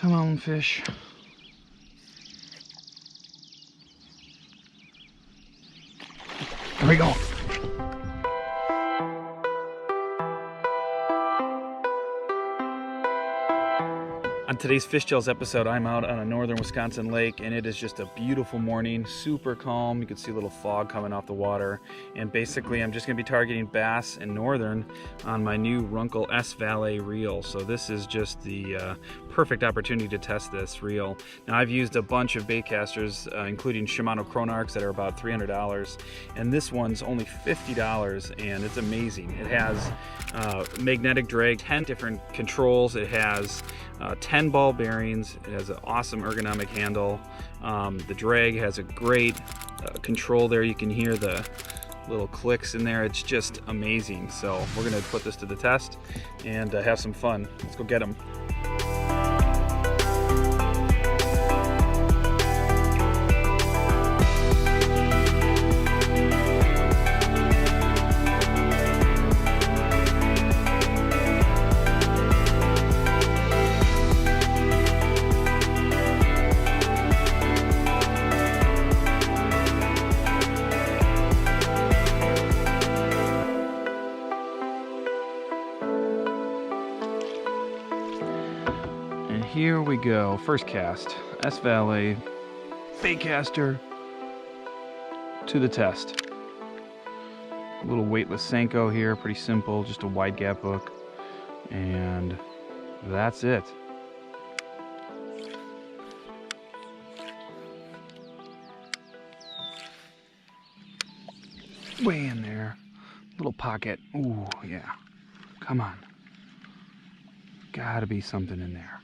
Come on, fish. There we go. On today's Fish Tales episode, I'm out on a northern Wisconsin lake, and it is just a beautiful morning, super calm. You can see a little fog coming off the water, and basically I'm just going to be targeting bass and northern on my new RUNCL Svallet reel. So this is just the perfect opportunity to test this reel. Now, I've used a bunch of baitcasters, including Shimano Chronarchs that are about $300, and this one's only $50, and it's amazing. It has magnetic drag, 10 different controls. It has 10 ball bearings. It has an awesome ergonomic handle. The drag has a great control there. You can hear the little clicks in there. It's just amazing. So we're gonna put this to the test and have some fun. Let's go get them. Here we go, first cast, Svallet Baitcaster to the test. A little weightless Senko here, pretty simple, just a wide gap hook, and that's it. Way in there, little pocket, ooh yeah, come on. Gotta be something in there.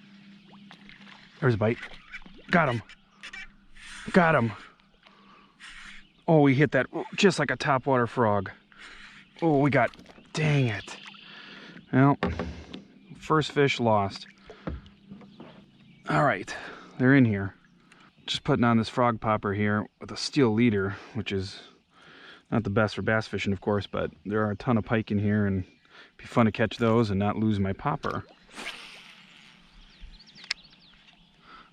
There's a bite. Got him. Got him. Oh, we hit that just like a topwater frog. Oh, we got, dang it. Well, first fish lost. All right, they're in here. Just putting on this frog popper here with a steel leader, which is not the best for bass fishing, of course, but there are a ton of pike in here, and it'd be fun to catch those and not lose my popper.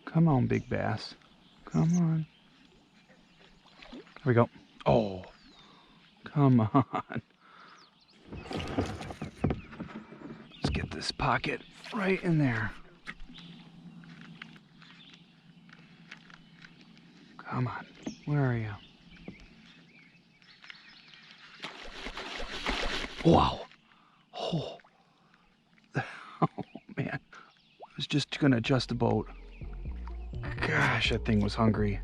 Come on, big bass. Come on. Here we go. Oh, come on. Let's get this pocket right in there. Come on. Where are you? Wow. Oh, oh man. I was just going to adjust the boat. Gosh, that thing was hungry.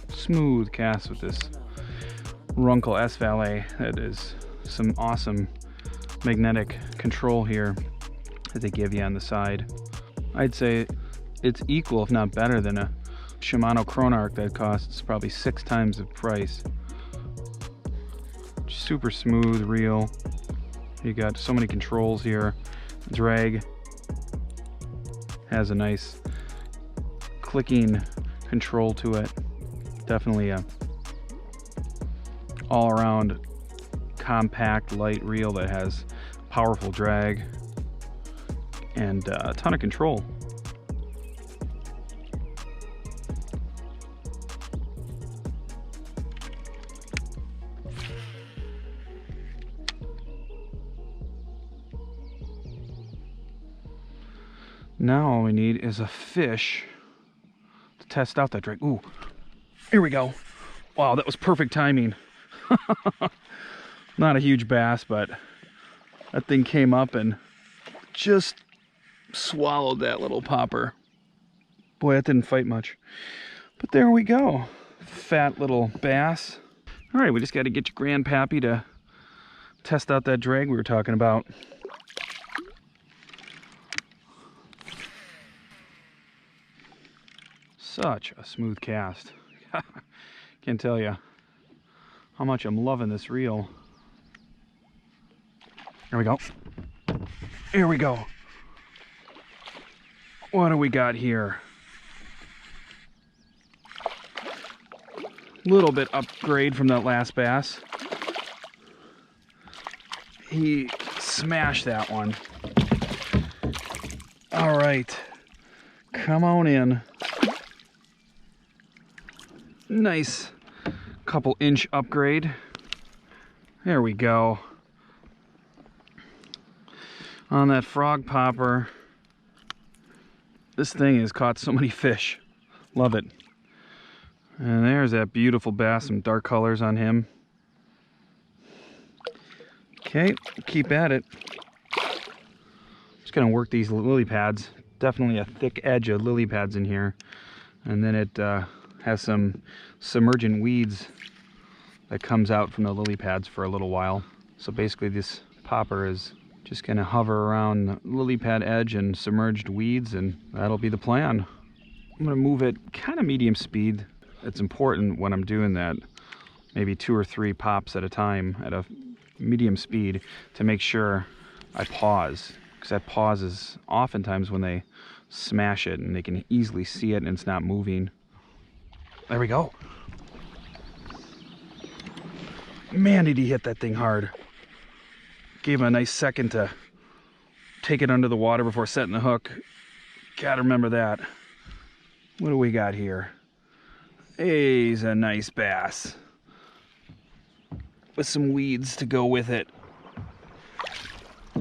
Smooth cast with this RUNCL Svallet. That is some awesome magnetic control here that they give you on the side. I'd say it's equal, if not better, than a Shimano Chronarch that costs probably 6 times the price. Super smooth reel. You got so many controls here. Drag has a nice clicking control to it. Definitely a all-around compact light reel that has powerful drag and a ton of control. Now all we need is a fish to test out that drag. Ooh, here we go. Wow, that was perfect timing. Not a huge bass, but that thing came up and just swallowed that little popper. Boy, that didn't fight much. But there we go. Fat little bass. All right, we just got to get your grandpappy to test out that drag we were talking about. Such a smooth cast. Can't tell you how much I'm loving this reel. Here we go. Here we go. What do we got here? Little bit upgrade from that last bass. He smashed that one. All right, come on in. Nice couple inch upgrade. There we go. On that frog popper, this thing has caught so many fish. Love it. And there's that beautiful bass, some dark colors on him. Okay, keep at it. Just gonna work these lily pads. Definitely a thick edge of lily pads in here. And then it has some submergent weeds that comes out from the lily pads for a little while. So basically this popper is just gonna hover around the lily pad edge and submerged weeds, and that'll be the plan. I'm gonna move it kind of medium speed. It's important when I'm doing that, maybe 2 or 3 pops at a time at a medium speed, to make sure I pause, because that pause is oftentimes when they smash it and they can easily see it and it's not moving. There we go. Man, did he hit that thing hard. Gave him a nice second to take it under the water before setting the hook. Gotta remember that. What do we got here? Hey, he's a nice bass with some weeds to go with it.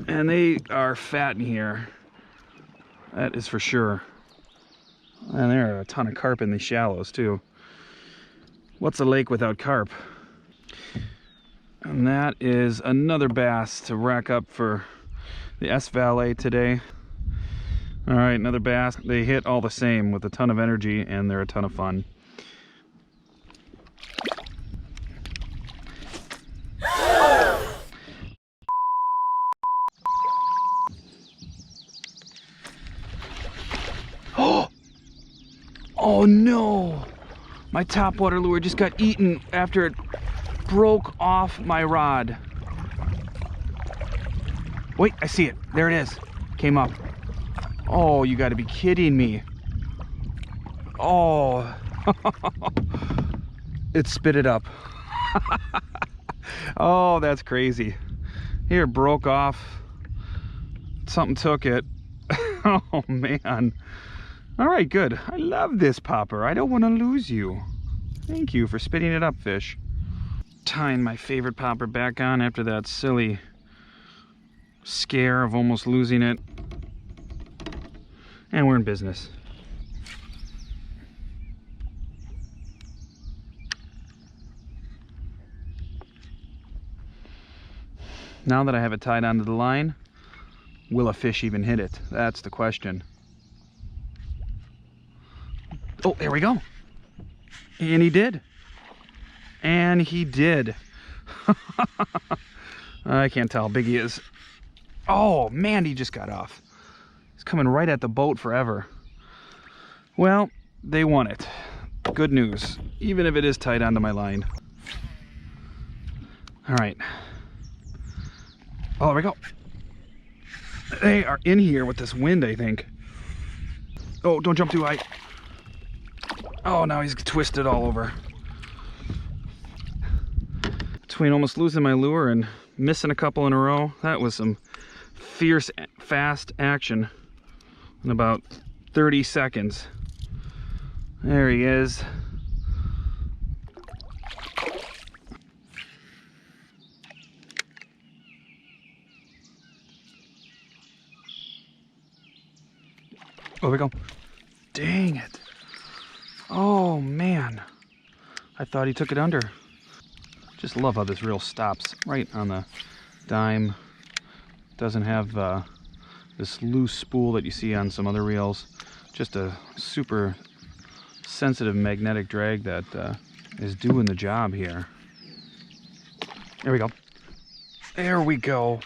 And they are fat in here. That is for sure. And there are a ton of carp in the shallows too. What's a lake without carp? And that is another bass to rack up for the Svallet today. All right, another bass. They hit all the same with a ton of energy, and they're a ton of fun. Oh no! My topwater lure just got eaten after it broke off my rod. Wait, I see it. There it is. Came up. Oh, you gotta be kidding me. Oh. It spit it up. Oh, that's crazy. Here, it broke off. Something took it. Oh, man. All right, good. I love this popper. I don't want to lose you. Thank you for spitting it up, fish. Tying my favorite popper back on after that silly scare of almost losing it. And we're in business. Now that I have it tied onto the line, will a fish even hit it? That's the question. Oh, there we go. And he did. And he did. I can't tell how big he is. Oh, man, he just got off. He's coming right at the boat forever. Well, they won it. Good news, even if it is tied onto my line. All right. Oh, there we go. They are in here with this wind, I think. Oh, don't jump too high. Oh, now he's twisted all over. Between almost losing my lure and missing a couple in a row, that was some fierce, fast action in about 30 seconds. There he is. Oh, there we go. Dang it. Oh, man. I thought he took it under. Just love how this reel stops right on the dime. Doesn't have this loose spool that you see on some other reels. Just a super sensitive magnetic drag that is doing the job here. There we go. There we go.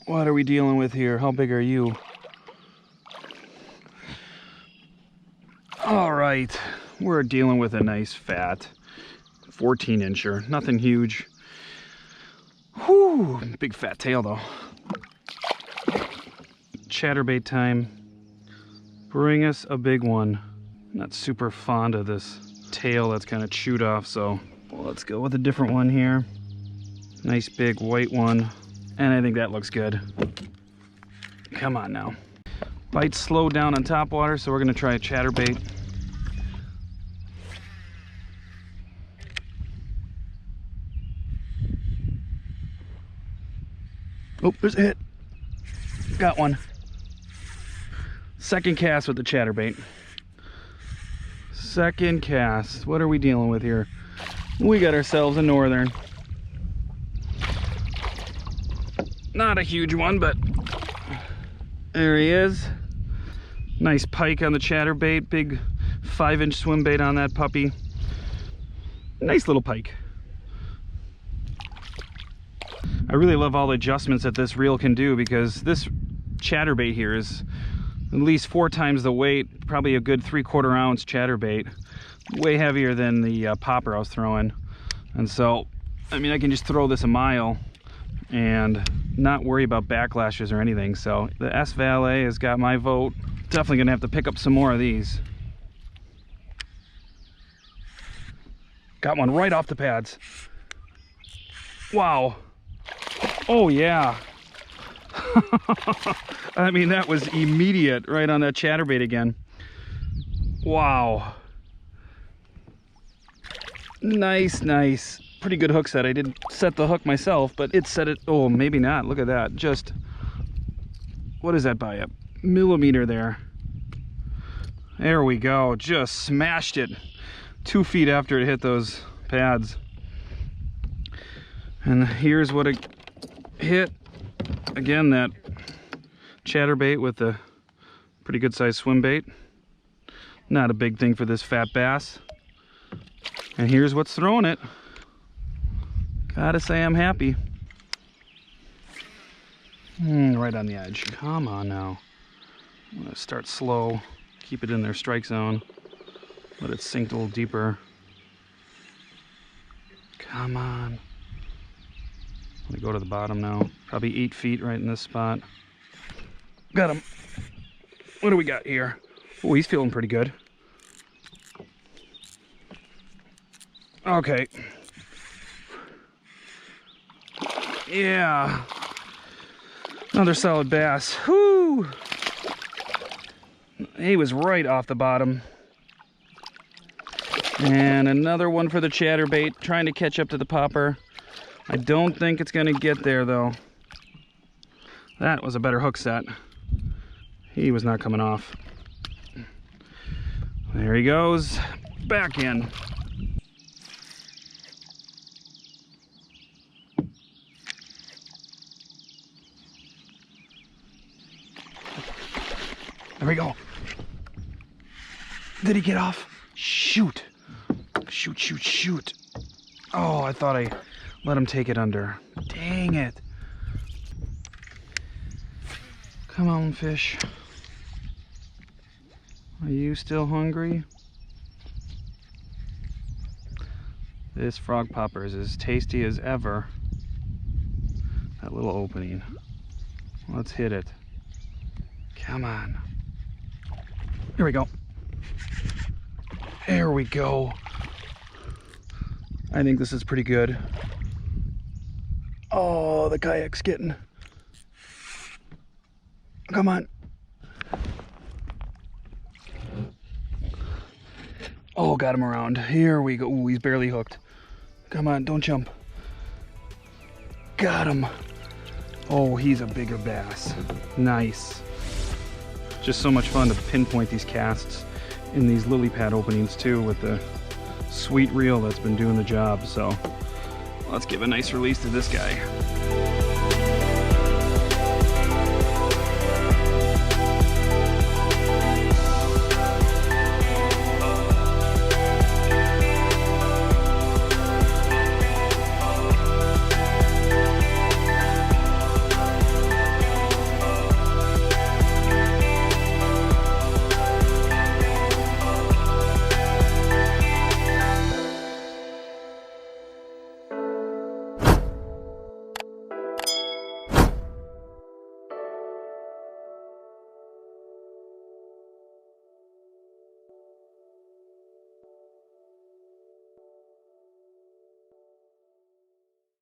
What are we dealing with here? How big are you? All right, we're dealing with a nice fat 14-incher. Nothing huge. Whew, big fat tail though. Chatterbait time. Bring us a big one. I'm not super fond of this tail that's kind of chewed off, so let's go with a different one here. Nice big white one. And I think that looks good. Come on now. Bite slowed down on topwater, so we're gonna try a chatterbait. Oh, there's a hit. Got one. Second cast with the chatterbait. Second cast. What are we dealing with here? We got ourselves a northern. Not a huge one, but there he is. Nice pike on the chatterbait. Big 5-inch swim bait on that puppy. Nice little pike. I really love all the adjustments that this reel can do, because this chatterbait here is at least 4 times the weight, probably a good 3/4 ounce chatterbait. Way heavier than the popper I was throwing. And so, I mean, I can just throw this a mile and not worry about backlashes or anything. So the Svallet has got my vote. Definitely gonna have to pick up some more of these. Got one right off the pads. Wow. Oh yeah. I mean, that was immediate, right on that chatterbait again. Wow. Nice, nice. Pretty good hook set. I didn't set the hook myself, but it set it. Oh, maybe not. Look at that. Just, what is that by a millimeter there? There we go. Just smashed it 2 feet after it hit those pads. And here's what it hit. Again, that chatterbait with a pretty good sized swim bait. Not a big thing for this fat bass. And here's what's throwing it. Gotta say I'm happy. Right on the edge. Come on now. I'm gonna start slow. Keep it in their strike zone. Let it sink a little deeper. Come on. Let me go to the bottom now. Probably 8 feet right in this spot. Got him. What do we got here? Oh, he's feeling pretty good. Okay. Yeah. Another solid bass. Whoo! He was right off the bottom. And another one for the chatterbait, trying to catch up to the popper. I don't think it's gonna get there though. That was a better hook set. He was not coming off. There he goes, back in. There we go. Did he get off? Shoot. Shoot, shoot, shoot. Oh, I thought I let him take it under. Dang it. Come on, fish. Are you still hungry? This frog popper is as tasty as ever. That little opening. Let's hit it. Come on. Here we go. There we go. I think this is pretty good. Oh, the kayak's getting. Come on. Oh, got him around. Here we go. Ooh, he's barely hooked. Come on, don't jump. Got him. Oh, he's a bigger bass. Nice. Just so much fun to pinpoint these casts in these lily pad openings too, with the sweet reel that's been doing the job. So let's give a nice release to this guy.